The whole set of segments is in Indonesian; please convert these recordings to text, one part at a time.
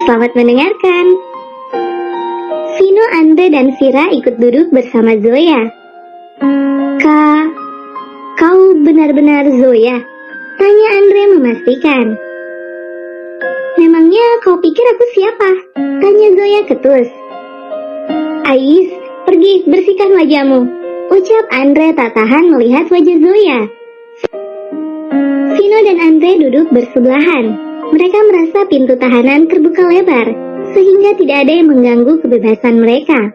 Selamat mendengarkan. Vino, Andre, dan Vira ikut duduk bersama Zoya. Kau benar-benar Zoya? Tanya Andre memastikan. Memangnya kau pikir aku siapa? Tanya Zoya ketus. Ais, pergi bersihkan wajahmu, ucap Andre tak tahan melihat wajah Zoya. Vino dan Andre duduk bersebelahan. Mereka merasa pintu tahanan terbuka lebar, sehingga tidak ada yang mengganggu kebebasan mereka.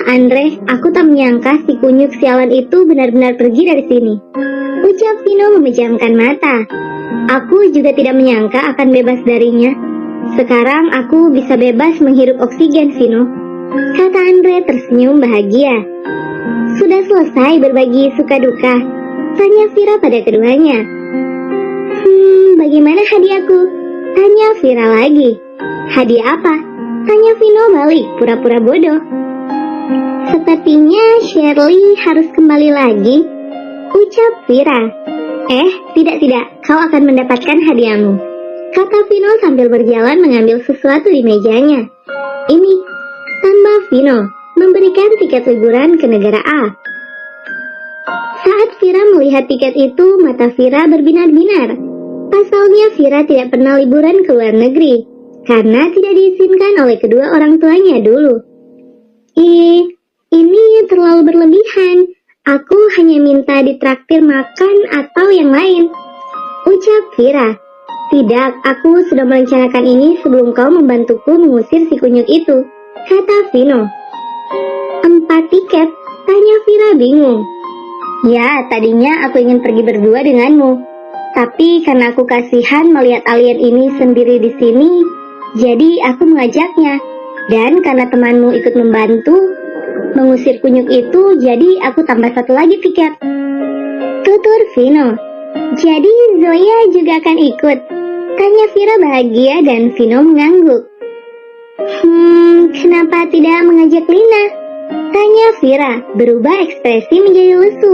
Andre, aku tak menyangka si kunyuk sialan itu benar-benar pergi dari sini, ucap Vino memejamkan mata. Aku juga tidak menyangka akan bebas darinya. Sekarang aku bisa bebas menghirup oksigen, Vino, kata Andre tersenyum bahagia. Sudah selesai berbagi suka duka? Tanya Vira pada keduanya. Bagaimana hadiahku? Tanya Vira lagi. Hadiah apa? Tanya Vino balik, pura-pura bodoh. Sepertinya Shirley harus kembali lagi, ucap Vira. Tidak, kau akan mendapatkan hadiahmu, kata Vino sambil berjalan mengambil sesuatu di mejanya. Ini, tambah Vino, memberikan tiket liburan ke negara A. Saat Vira melihat tiket itu, mata Vira berbinar-binar. Pasalnya Vira tidak pernah liburan ke luar negeri, karena tidak diizinkan oleh kedua orang tuanya dulu. Ini terlalu berlebihan. Aku hanya minta ditraktir makan atau yang lain, ucap Vira. Tidak, aku sudah merencanakan ini sebelum kau membantuku mengusir si kunyuk itu, kata Vino. 4 tiket? Tanya Vira bingung. Ya, tadinya aku ingin pergi berdua denganmu. Tapi karena aku kasihan melihat alien ini sendiri di sini, jadi aku mengajaknya. Dan karena temanmu ikut membantu mengusir kunyuk itu, jadi aku tambah 1 lagi tiket, tutur Vino. Jadi Zoya juga akan ikut? Tanya Vira bahagia dan Vino mengangguk. Kenapa tidak mengajak Lina? Tanya Vira, berubah ekspresi menjadi lesu.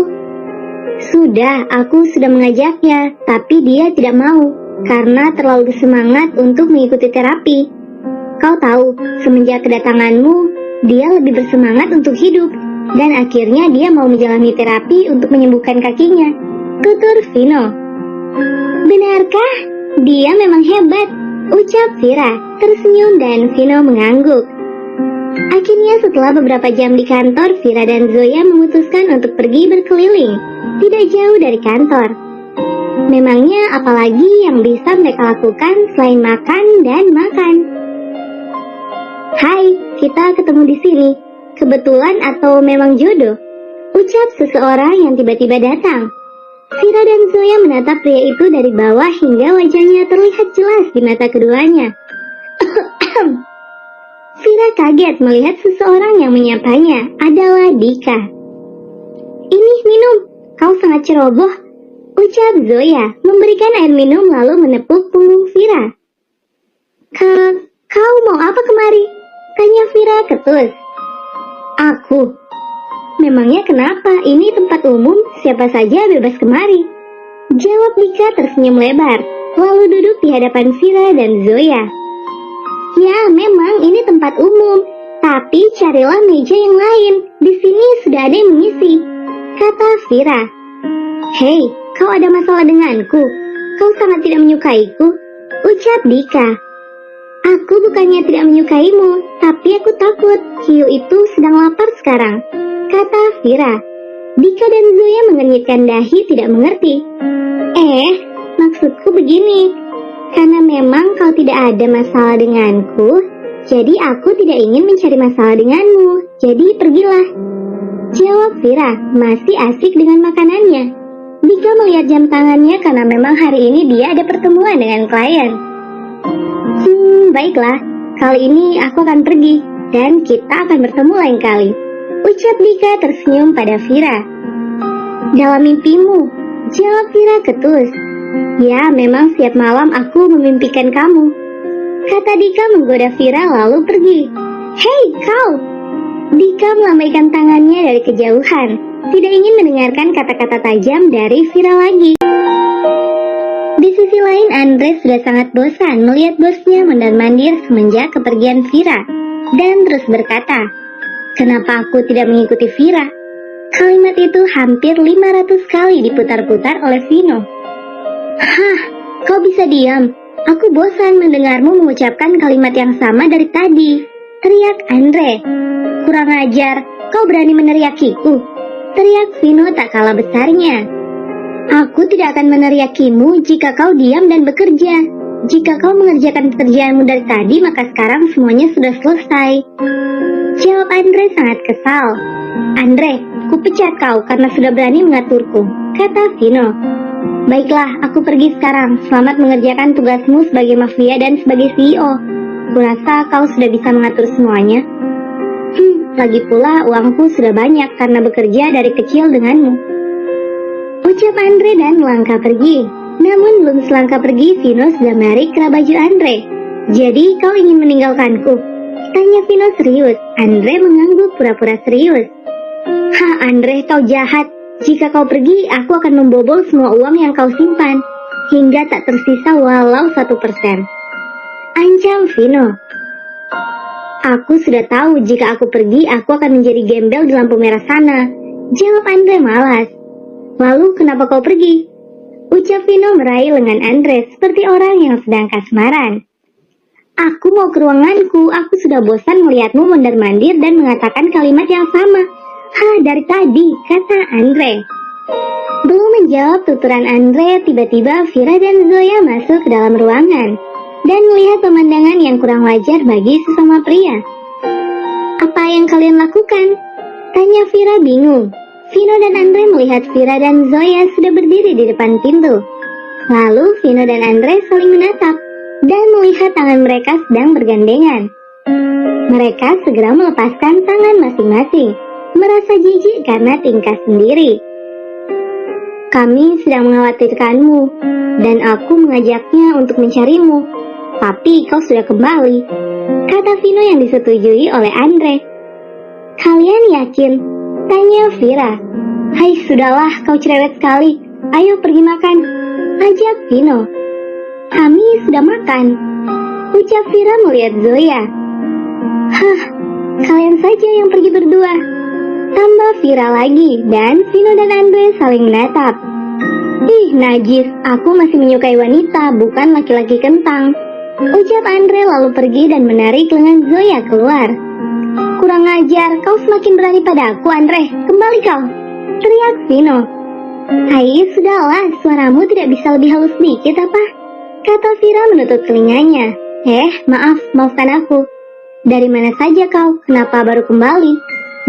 Sudah, aku sudah mengajaknya, tapi dia tidak mau, karena terlalu semangat untuk mengikuti terapi. Kau tahu, semenjak kedatanganmu, dia lebih bersemangat untuk hidup, dan akhirnya dia mau menjalani terapi untuk menyembuhkan kakinya, tutur Vino. Benarkah? Dia memang hebat, ucap Vira, tersenyum dan Vino mengangguk. Akhirnya setelah beberapa jam di kantor, Vira dan Zoya memutuskan untuk pergi berkeliling, tidak jauh dari kantor. Memangnya apalagi yang bisa mereka lakukan selain makan dan makan? Hai, kita ketemu di sini. Kebetulan atau memang jodoh? Ucap seseorang yang tiba-tiba datang. Vira dan Zoya menatap pria itu dari bawah hingga wajahnya terlihat jelas di mata keduanya. Vira kaget melihat seseorang yang menyapanya adalah Dika. Ini minum, kau sangat ceroboh, ucap Zoya, memberikan air minum lalu menepuk punggung Vira. Kau mau apa kemari? Tanya Vira ketus. Aku? Memangnya kenapa? Ini tempat umum, siapa saja bebas kemari, jawab Dika tersenyum lebar, lalu duduk di hadapan Vira dan Zoya. Ya, memang ini tempat umum, tapi carilah meja yang lain, di sini sudah ada yang mengisi, kata Vira. Hei, kau ada masalah denganku? Kau sangat tidak menyukaiku, ucap Dika. Aku bukannya tidak menyukaimu, tapi aku takut hiu itu sedang lapar sekarang, kata Vira. Dika dan Zoya mengernyitkan dahi tidak mengerti. Maksudku begini, karena memang kau tidak ada masalah denganku, jadi aku tidak ingin mencari masalah denganmu, jadi pergilah, jawab Vira, masih asik dengan makanannya. Dika melihat jam tangannya karena memang hari ini dia ada pertemuan dengan klien. Baiklah, kali ini aku akan pergi, dan kita akan bertemu lain kali, ucap Dika tersenyum pada Vira. Dalam mimpimu, jawab Vira ketus. Ya, memang setiap malam aku memimpikan kamu, kata Dika menggoda Vira lalu pergi. Hei kau! Dika melambaikan tangannya dari kejauhan, tidak ingin mendengarkan kata-kata tajam dari Vira lagi. Di sisi lain, Andre sudah sangat bosan melihat bosnya mondar-mandir semenjak kepergian Vira, dan terus berkata, "Kenapa aku tidak mengikuti Vira?" Kalimat itu hampir 500 kali diputar-putar oleh Vino. "Hah, kau bisa diam? Aku bosan mendengarmu mengucapkan kalimat yang sama dari tadi," teriak Andre. "Kurang ajar, kau berani meneriakiku," teriak Vino tak kalah besarnya. "Aku tidak akan meneriakimu jika kau diam dan bekerja. Jika kau mengerjakan pekerjaanmu dari tadi, maka sekarang semuanya sudah selesai," jawab Andre sangat kesal. "Andre, kupecat kau karena sudah berani mengaturku," kata Vino. "Baiklah, aku pergi sekarang. Selamat mengerjakan tugasmu sebagai mafia dan sebagai CEO. Kurasa kau sudah bisa mengatur semuanya." Lagi pula uangku sudah banyak karena bekerja dari kecil denganmu," ucap Andre dan melangkah pergi. Namun belum selangkah pergi, Vino sudah menarik kerah baju Andre. "Jadi kau ingin meninggalkanku?" tanya Vino serius. Andre mengangguk pura-pura serius. "Hah Andre, kau jahat. Jika kau pergi, aku akan membobol semua uang yang kau simpan, hingga tak tersisa walau 1%. Ancam Vino. "Aku sudah tahu jika aku pergi, aku akan menjadi gembel di lampu merah sana," jawab Andre malas. "Lalu kenapa kau pergi?" ucap Vino meraih lengan Andre seperti orang yang sedang kasmaran. "Aku mau ke ruanganku, aku sudah bosan melihatmu mondar-mandir dan mengatakan kalimat yang sama. Dari tadi," kata Andre. Belum menjawab tuturan Andre, tiba-tiba Vira dan Zoya masuk ke dalam ruangan dan melihat pemandangan yang kurang wajar bagi sesama pria. "Apa yang kalian lakukan?" tanya Vira bingung. Vino dan Andre melihat Vira dan Zoya sudah berdiri di depan pintu. Lalu Vino dan Andre saling menatap dan melihat tangan mereka sedang bergandengan. Mereka segera melepaskan tangan masing-masing, merasa jijik karena tingkah sendiri. "Kami sedang mengkhawatirkanmu, dan aku mengajaknya untuk mencarimu. Tapi kau sudah kembali," kata Vino yang disetujui oleh Andre. "Kalian yakin?" tanya Vira. "Hai sudahlah, kau cerewet sekali. Ayo pergi makan," ajak Vino. "Kami sudah makan," ucap Vira melihat Zoya. Kalian saja yang pergi berdua," tambah Vira lagi, dan Vino dan Andre saling menatap. "Ih najis, aku masih menyukai wanita, bukan laki-laki kentang," ucap Andre lalu pergi dan menarik lengan Zoya keluar. "Kurang ajar, kau semakin berani padaku Andre, kembali kau," teriak Vino. "Hai sudahlah, suaramu tidak bisa lebih halus dikit apa?" kata Vira menutup telinganya. Maafkan aku. Dari mana saja kau? Kenapa baru kembali?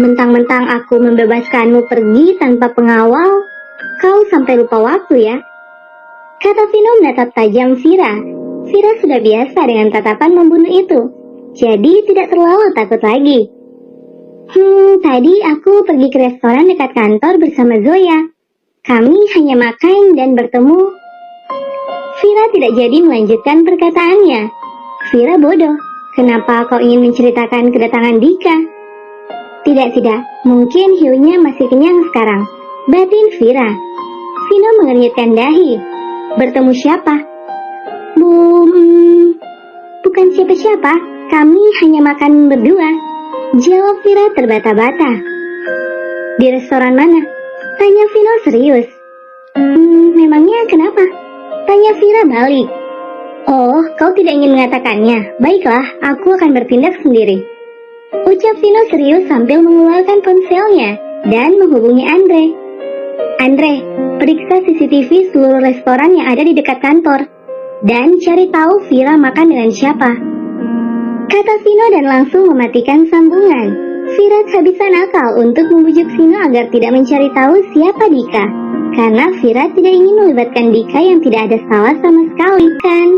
Mentang-mentang aku membebaskanmu pergi tanpa pengawal, kau sampai lupa waktu ya?" kata Vino menatap tajam Vira. Vira sudah biasa dengan tatapan membunuh itu, jadi tidak terlalu takut lagi. Tadi aku pergi ke restoran dekat kantor bersama Zoya. Kami hanya makan dan bertemu." Vira tidak jadi melanjutkan perkataannya. Vira bodoh. Kenapa kau ingin menceritakan kedatangan Dika? Tidak, mungkin hiunya masih kenyang sekarang, batin Vira. Vino mengernyitkan dahi. "Bertemu siapa?" Bukan siapa-siapa, kami hanya makan berdua," jawab Vira terbata-bata. "Di restoran mana?" tanya Vino serius. Memangnya kenapa?" tanya Vira balik. "Oh, kau tidak ingin mengatakannya. Baiklah, aku akan bertindak sendiri," ucap Vino serius sambil mengeluarkan ponselnya dan menghubungi Andre. "Andre, periksa CCTV seluruh restoran yang ada di dekat kantor dan cari tahu Vira makan dengan siapa," kata Vino dan langsung mematikan sambungan. Vira kehabisan akal untuk membujuk Vino agar tidak mencari tahu siapa Dika, karena Vira tidak ingin melibatkan Dika yang tidak ada salah sama sekali kan.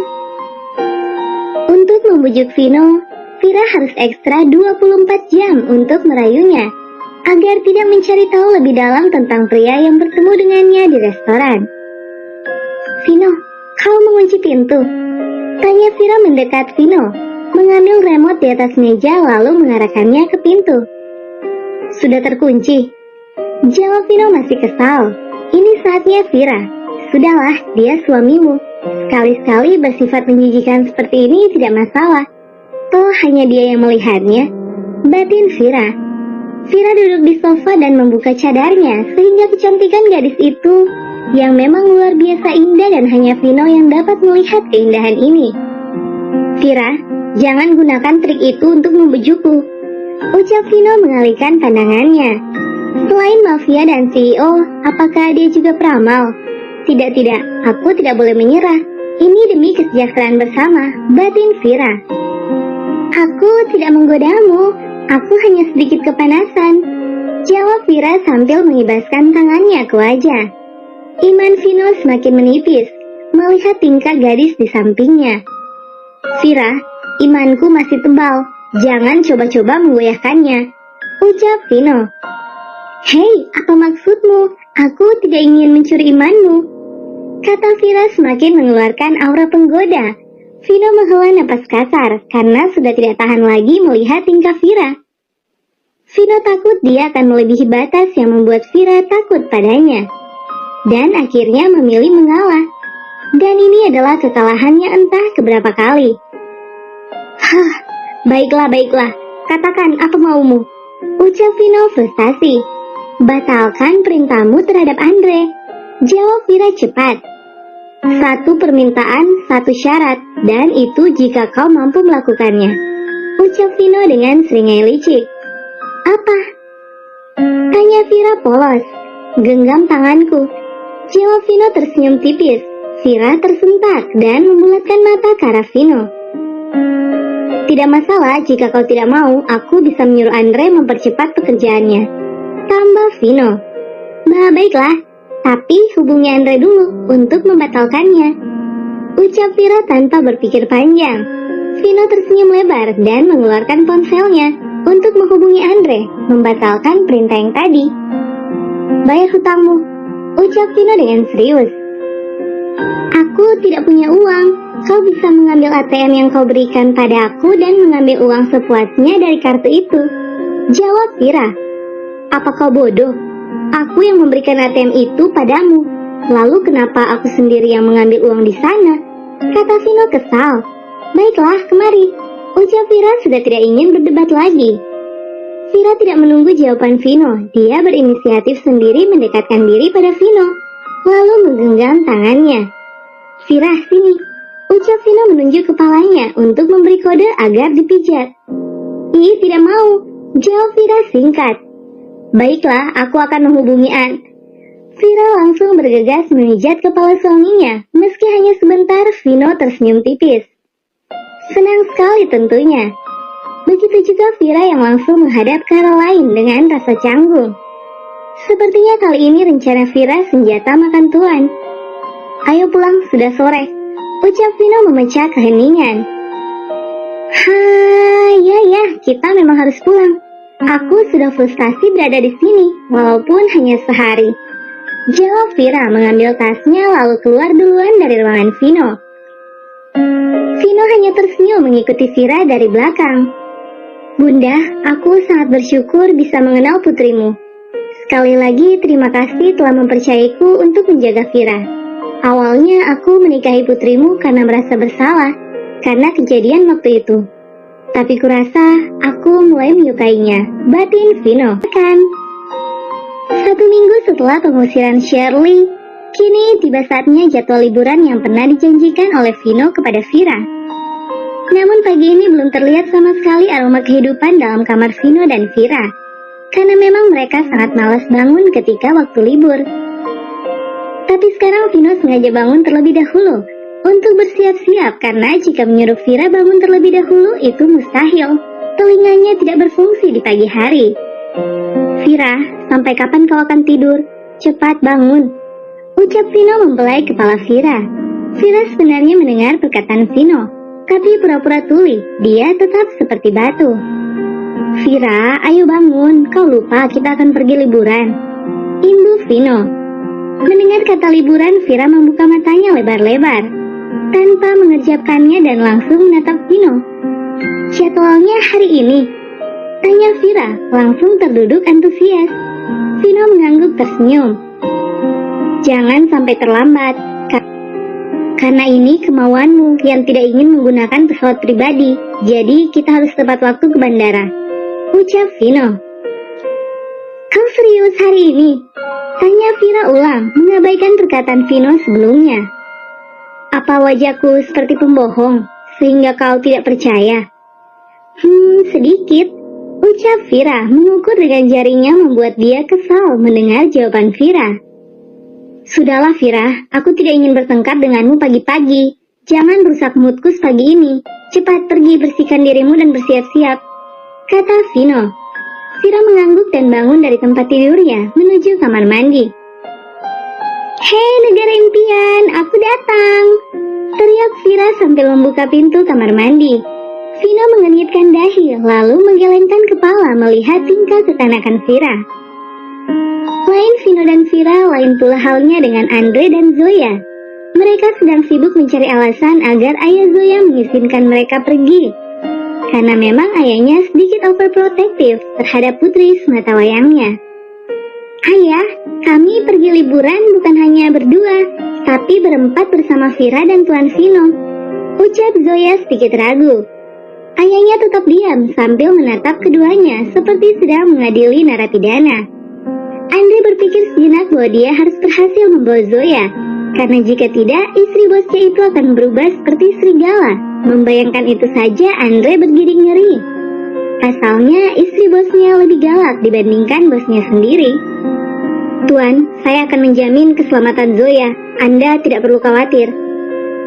Untuk membujuk Vino, Vira harus ekstra 24 jam untuk merayunya, agar tidak mencari tahu lebih dalam tentang pria yang bertemu dengannya di restoran. "Vino, kau mengunci pintu?" tanya Vira mendekat Vino, mengambil remote di atas meja lalu mengarahkannya ke pintu. "Sudah terkunci," jawab Vino masih kesal. Ini saatnya Vira. "Sudahlah, dia suamimu. Sekali-sekali bersifat menjijikan seperti ini tidak masalah. Toh hanya dia yang melihatnya. Batin Vira. Vira duduk di sofa dan membuka cadarnya, sehingga kecantikan gadis itu yang memang luar biasa indah dan hanya Vino yang dapat melihat keindahan ini. Vira, jangan gunakan trik itu untuk membujukku, ucap Vino mengalihkan pandangannya. Selain mafia dan CEO, apakah dia juga peramal? Tidak, aku tidak boleh menyerah. Ini demi kesejahteraan bersama, batin Vira. Aku tidak menggodamu, aku hanya sedikit kepanasan, jawab Vira sambil mengibaskan tangannya ke wajah. Iman Vino semakin menipis melihat tingkah gadis di sampingnya. Vira, imanku masih tebal, jangan coba-coba menggoyahkannya, ucap Vino. Hei, apa maksudmu? Aku tidak ingin mencuri imanmu, kata Vira semakin mengeluarkan aura penggoda. Vino menghela napas kasar karena sudah tidak tahan lagi melihat tingkah Vira. Vino takut dia akan melebihi batas yang membuat Vira takut padanya, dan akhirnya memilih mengalah. Dan ini adalah kekalahannya entah keberapa kali. Baiklah, katakan apa maumu, ucap Vino frustasi. Batalkan perintahmu terhadap Andre, jawab Vira cepat. Satu permintaan, satu syarat, dan itu jika kau mampu melakukannya, ucap Vino dengan seringai licik. Apa? Tanya Vira polos. Genggam tanganku, jawab Vino tersenyum tipis. Vira tersentak dan membulatkan mata ke arah Vino. Tidak masalah jika kau tidak mau, aku bisa menyuruh Andre mempercepat pekerjaannya, tambah Vino. Baiklah, tapi hubungi Andre dulu untuk membatalkannya, ucap Vira tanpa berpikir panjang. Vino tersenyum lebar dan mengeluarkan ponselnya untuk menghubungi Andre, membatalkan perintah yang tadi. Bayar hutangmu, ucap Vino dengan serius. Aku tidak punya uang. Kau bisa mengambil ATM yang kau berikan pada aku dan mengambil uang sepuasnya dari kartu itu, jawab Vira. Apa kau bodoh? Aku yang memberikan ATM itu padamu. Lalu kenapa aku sendiri yang mengambil uang di sana? Kata Vino kesal. Baiklah, kemari, ucap Vira sudah tidak ingin berdebat lagi. Vira tidak menunggu jawaban Vino. Dia berinisiatif sendiri mendekatkan diri pada Vino, lalu menggenggam tangannya. Vira, sini, ucap Vino menunjuk kepalanya untuk memberi kode agar dipijat. Ih, tidak mau, jawab Vira singkat. Baiklah, aku akan menghubungi An. Vira langsung bergegas memijat kepala suaminya. Meski hanya sebentar, Vino tersenyum tipis. Senang sekali tentunya. Begitu juga Vira yang langsung menghadap ke arah lain dengan rasa canggung. Sepertinya kali ini rencana Vira senjata makan tuan. Ayo pulang, sudah sore, ucap Vino memecah keheningan. Ya, kita memang harus pulang. Aku sudah frustasi berada di sini, walaupun hanya sehari, jawab Vira mengambil tasnya lalu keluar duluan dari ruangan Vino. Vino hanya tersenyum mengikuti Vira dari belakang. Bunda, aku sangat bersyukur bisa mengenal putrimu. Sekali lagi terima kasih telah mempercayaiku untuk menjaga Vira. Awalnya aku menikahi putrimu karena merasa bersalah karena kejadian waktu itu. Tapi kurasa aku mulai menyukainya, batin Vino. Kan? 1 minggu setelah pengusiran Shirley, kini tiba saatnya jadwal liburan yang pernah dijanjikan oleh Vino kepada Vira. Namun pagi ini belum terlihat sama sekali aroma kehidupan dalam kamar Vino dan Vira, karena memang mereka sangat malas bangun ketika waktu libur. Tapi sekarang Vino sengaja bangun terlebih dahulu untuk bersiap-siap karena jika menyuruh Vira bangun terlebih dahulu itu mustahil. Telinganya tidak berfungsi di pagi hari. Vira, sampai kapan kau akan tidur? Cepat bangun, ucap Vino membelai kepala Vira. Vira sebenarnya mendengar perkataan Vino, tapi pura-pura tuli, dia tetap seperti batu. Vira, ayo bangun, kau lupa kita akan pergi liburan, imbu Vino. Mendengar kata liburan, Vira membuka matanya lebar-lebar tanpa mengerjapkannya dan langsung menatap Vino. Jadwalnya hari ini, tanya Vira, langsung terduduk antusias. Vino mengangguk tersenyum. Jangan sampai terlambat, Karena ini kemauanmu yang tidak ingin menggunakan pesawat pribadi, jadi kita harus tepat waktu ke bandara, ucap Vino. Kau serius hari ini? Tanya Vira ulang, mengabaikan perkataan Vino sebelumnya. Apa wajahku seperti pembohong, sehingga kau tidak percaya? Sedikit, ucap Vira, mengukur dengan jarinya membuat dia kesal mendengar jawaban Vira. Sudahlah Vira, aku tidak ingin bertengkar denganmu pagi-pagi. Jangan merusak moodku pagi ini. Cepat pergi bersihkan dirimu dan bersiap-siap, kata Vino. Vira mengangguk dan bangun dari tempat tidurnya menuju kamar mandi. Hei negara impian, aku datang, teriak Vira sambil membuka pintu kamar mandi. Vino mengenyitkan dahi lalu menggelengkan kepala melihat tingkah kekanakan Vira. Lain Vino dan Vira, lain pula halnya dengan Andre dan Zoya. Mereka sedang sibuk mencari alasan agar ayah Zoya mengizinkan mereka pergi. Karena memang ayahnya sedikit overprotective terhadap putri sematawayangnya. Ayah, kami pergi liburan bukan hanya berdua, tapi berempat bersama Vira dan Tuan Vino, ucap Zoya sedikit ragu. Ayahnya tetap diam sambil menatap keduanya seperti sedang mengadili narapidana. Andre berpikir sejenak bahwa dia harus berhasil membawa Zoya, karena jika tidak, istri bosnya itu akan berubah seperti serigala. Membayangkan itu saja Andre bergidik ngeri. Pasalnya istri bosnya lebih galak dibandingkan bosnya sendiri. Tuan, saya akan menjamin keselamatan Zoya. Anda tidak perlu khawatir,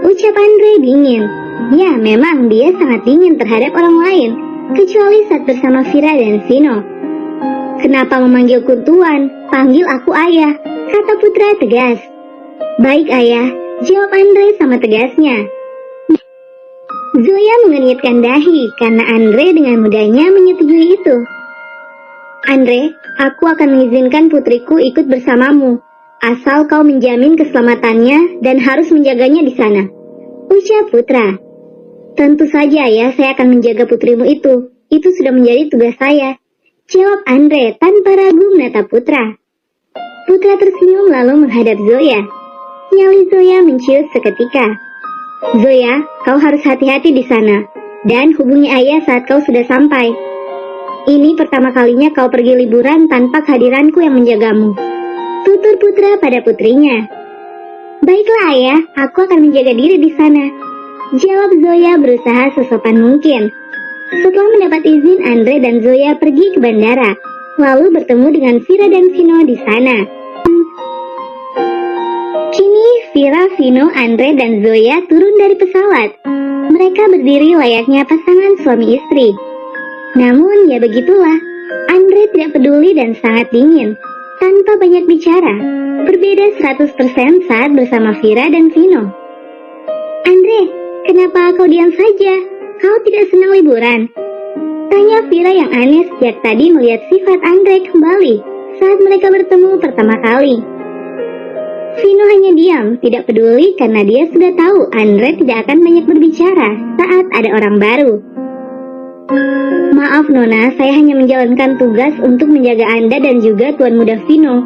ucap Andre dingin. Ya, memang dia sangat dingin terhadap orang lain, kecuali saat bersama Vira dan Vino. Kenapa memanggilku Tuan? Panggil aku Ayah, kata putra tegas. Baik Ayah, jawab Andre sama tegasnya. Zoya mengenyitkan dahi karena Andre dengan mudahnya menyetujui itu. Andre, aku akan mengizinkan putriku ikut bersamamu, asal kau menjamin keselamatannya dan harus menjaganya di sana, ucap putra. Tentu saja ya, saya akan menjaga putrimu itu sudah menjadi tugas saya, jawab Andre tanpa ragu menatap putra. Putra tersenyum lalu menghadap Zoya. Nyali Zoya menciut seketika. Zoya, kau harus hati-hati di sana, dan hubungi ayah saat kau sudah sampai. Ini pertama kalinya kau pergi liburan tanpa kehadiranku yang menjagamu, tutur putra pada putrinya. Baiklah ayah, aku akan menjaga diri di sana, jawab Zoya berusaha sesopan mungkin. Setelah mendapat izin, Andre dan Zoya pergi ke bandara, lalu bertemu dengan Vira dan Vino di sana. Kini Vira, Vino, Andre, dan Zoya turun dari pesawat. Mereka berdiri layaknya pasangan suami istri. Namun ya begitulah, Andre tidak peduli dan sangat dingin, tanpa banyak bicara. Berbeda 100% saat bersama Vira dan Vino. Andre, kenapa kau diam saja? Kau tidak senang liburan? Tanya Vira yang aneh sejak tadi melihat sifat Andre kembali saat mereka bertemu pertama kali. Vino hanya diam, tidak peduli karena dia sudah tahu Andre tidak akan banyak berbicara saat ada orang baru. Maaf Nona, saya hanya menjalankan tugas untuk menjaga Anda dan juga Tuan Muda Vino,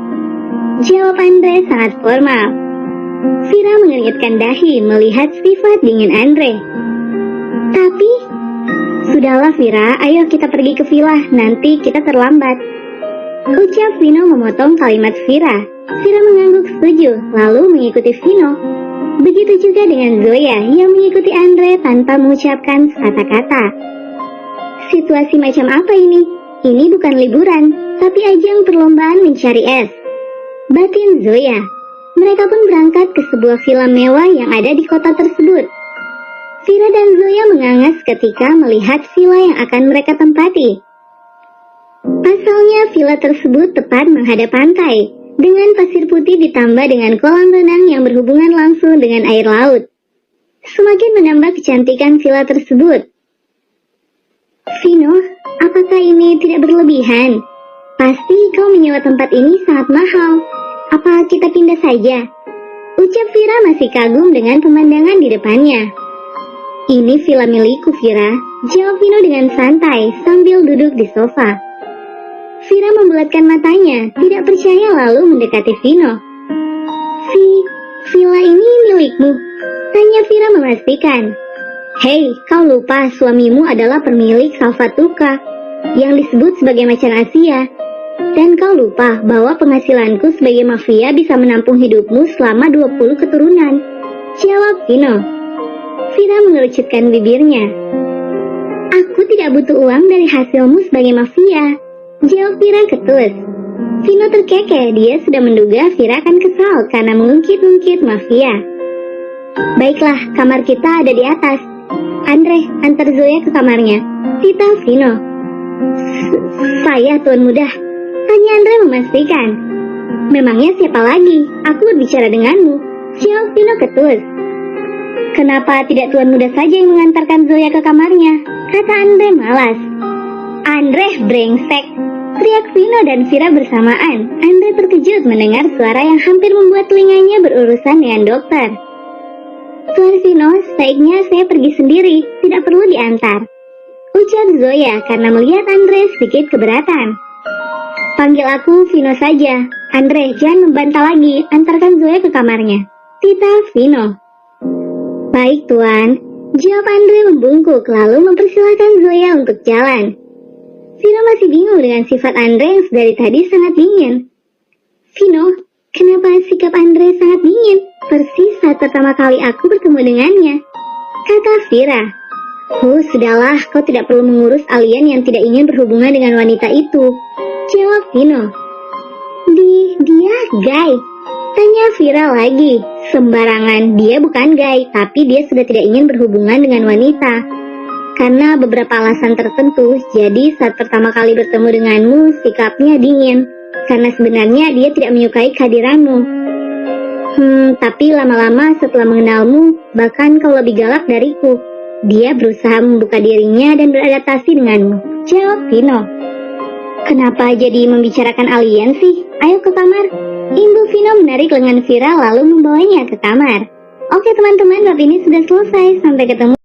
jawab Andre sangat formal. Vira mengeringitkan dahi melihat sifat dingin Andre. Tapi, sudahlah Vira, ayo kita pergi ke villa, nanti kita terlambat, ucap Vino memotong kalimat Vira. Vira mengangguk setuju, lalu mengikuti Vino. Begitu juga dengan Zoya yang mengikuti Andre tanpa mengucapkan kata-kata. Situasi macam apa ini? Ini bukan liburan, tapi ajang perlombaan mencari es, batin Zoya. Mereka pun berangkat ke sebuah villa mewah yang ada di kota tersebut. Vira dan Zoya mengangas ketika melihat villa yang akan mereka tempati. Pasalnya villa tersebut tepat menghadap pantai, dengan pasir putih ditambah dengan kolam renang yang berhubungan langsung dengan air laut. Semakin menambah kecantikan villa tersebut. Vino, apakah ini tidak berlebihan? Pasti kau menyewa tempat ini sangat mahal. Apa kita pindah saja? Ucap Vira masih kagum dengan pemandangan di depannya. Ini villa milikku Vira, jawab Vino dengan santai sambil duduk di sofa. Vira membulatkan matanya, tidak percaya lalu mendekati Vino. Villa ini milikmu? Tanya Vira memastikan. Hei, kau lupa suamimu adalah pemilik Salvatuka yang disebut sebagai macan Asia. Dan kau lupa bahwa penghasilanku sebagai mafia bisa menampung hidupmu selama 20 keturunan. Jawab Vino. Vira mengerucutkan bibirnya. Aku tidak butuh uang dari hasilmu sebagai mafia. Jawab Vira ketus. Vino terkekeh, dia sudah menduga Vira akan kesal karena mengungkit-ungkit mafia. Baiklah, kamar kita ada di atas. Andre, antar Zoya ke kamarnya. Tita Vino. Saya tuan muda. Tanya Andre memastikan. Memangnya siapa lagi? Aku berbicara denganmu. Jawab Vino ketus. Kenapa tidak tuan muda saja yang mengantarkan Zoya ke kamarnya? Kata Andre malas. Andre brengsek. Teriak Vino dan Vira bersamaan. Andre terkejut mendengar suara yang hampir membuat telinganya berurusan dengan dokter. Tuan Vino, sebaiknya saya pergi sendiri, tidak perlu diantar. Ucap Zoya karena melihat Andre sedikit keberatan. Panggil aku Vino saja. Andre, jangan membantah lagi, antarkan Zoya ke kamarnya. Tita Vino. Baik tuan, jawab Andre membungkuk lalu mempersilahkan Zoya untuk jalan. Vino masih bingung dengan sifat Andre yang dari tadi sangat dingin. Vino, kenapa sikap Andre sangat dingin? Persis saat pertama kali aku bertemu dengannya. Kata Vira. Sudahlah, kau tidak perlu mengurus alien yang tidak ingin berhubungan dengan wanita itu. Jawab Vino. Dia gay. Tanya Vira lagi. Sembarangan, dia bukan gay, tapi dia sudah tidak ingin berhubungan dengan wanita. Karena beberapa alasan tertentu, jadi saat pertama kali bertemu denganmu, sikapnya dingin. Karena sebenarnya dia tidak menyukai kehadiranmu. Tapi lama-lama setelah mengenalmu, bahkan kau lebih galak dariku. Dia berusaha membuka dirinya dan beradaptasi denganmu. Jawab Vino. Kenapa jadi membicarakan alien sih? Ayo ke kamar. Ibu Vino menarik lengan Vira lalu membawanya ke kamar. Oke teman-teman, bab ini sudah selesai. Sampai ketemu.